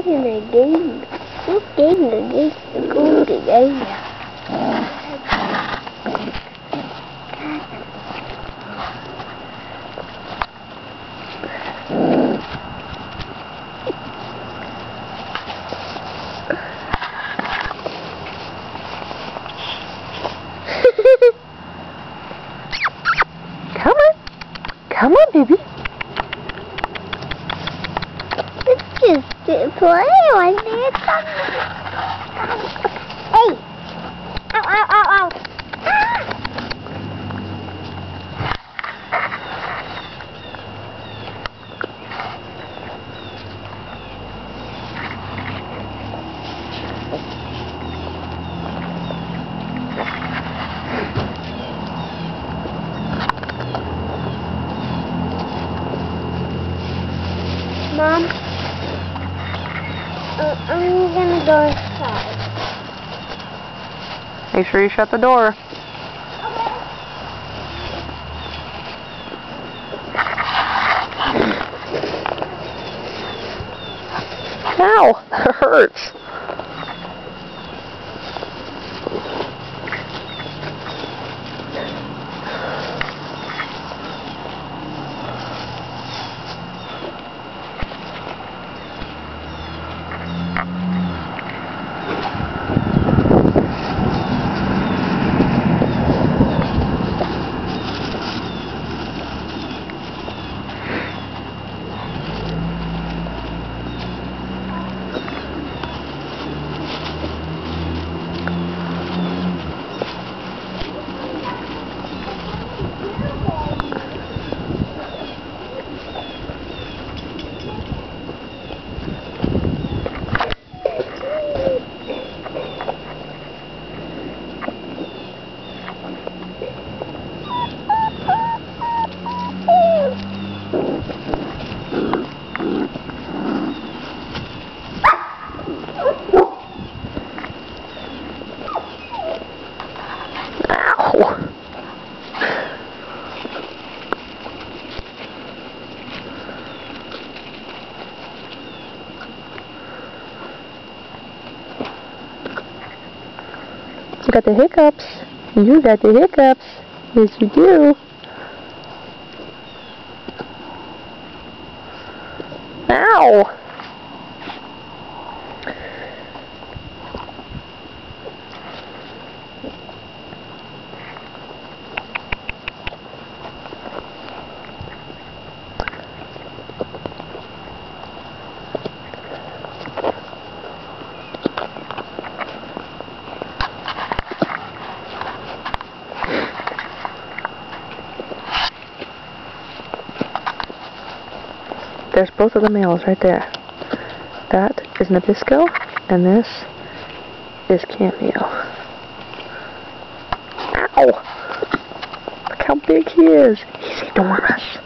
in the game. Who's getting the game? Go to the game. Come on. Come on, baby. It's just play like this. Hey! Ow, ow, ow, ow. Mom, I'm gonna go inside. Make sure you shut the door. Ow! That hurts. You got the hiccups. You got the hiccups. Yes, you do. Ow! There's both of the males right there. That is Nabisco, and this is Cameo. Ow! Look how big he is. He's enormous.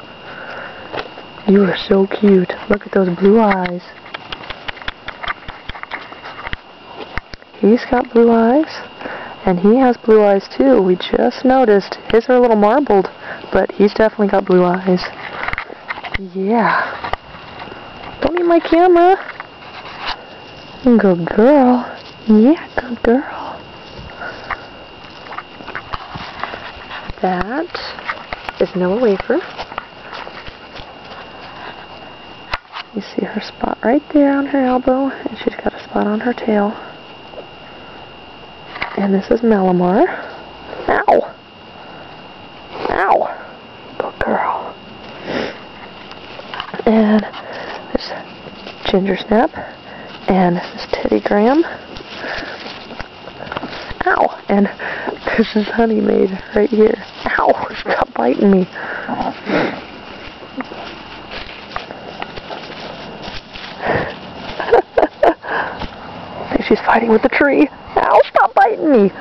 You are so cute. Look at those blue eyes. He's got blue eyes, and he has blue eyes too. We just noticed. His are a little marbled, but he's definitely got blue eyes. Yeah. Don't eat my camera. Good girl. Yeah, good girl. That is Noah Wafer. You see her spot right there on her elbow, and she's got a spot on her tail. And this is Malamar. Ow! Ow! Good girl. And there's Ginger Snap, and this is Teddy Graham. Ow! And this is Honey Maid right here. Ow! Stop biting me. I think she's fighting with the tree. Ow! Stop biting me.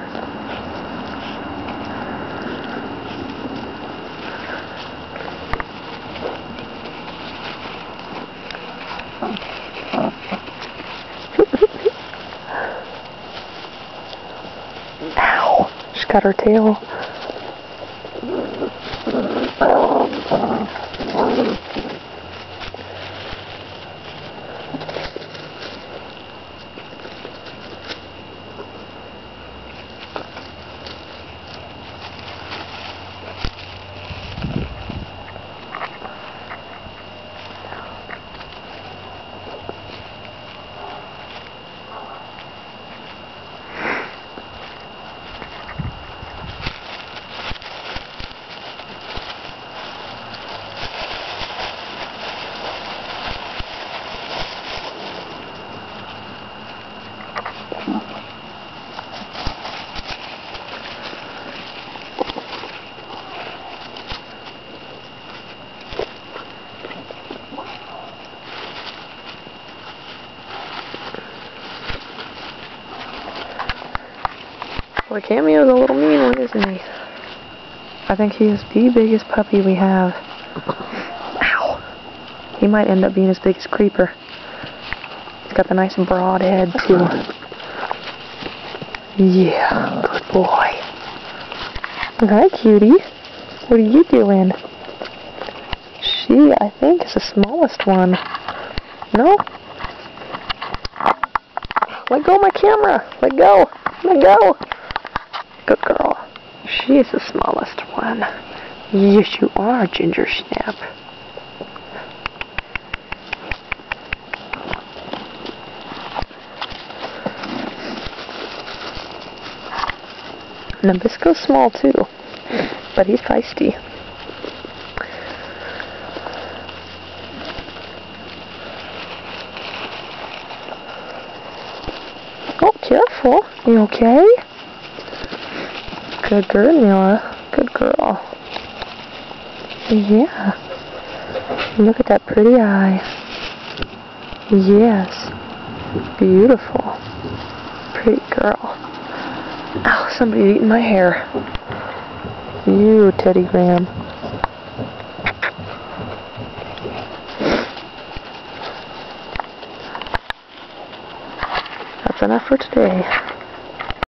Ow! She's got her tail. Well, Cameo's a little mean one, isn't he? I think he is the biggest puppy we have. Ow! He might end up being as big as Creeper. He's got the nice broad head, too. Yeah, good boy. Hi, cutie. What are you doing? She, I think, is the smallest one. No? Let go of my camera. Let go. Let go. Good girl. She is the smallest one. Yes, you are, Ginger Snap. Nabisco's small too, but he's feisty. Oh, careful. You okay? Good girl, Nila. Good girl. Yeah. Look at that pretty eye. Yes. Beautiful. Pretty girl. Ow, somebody's eating my hair. You, Teddy Graham. That's enough for today.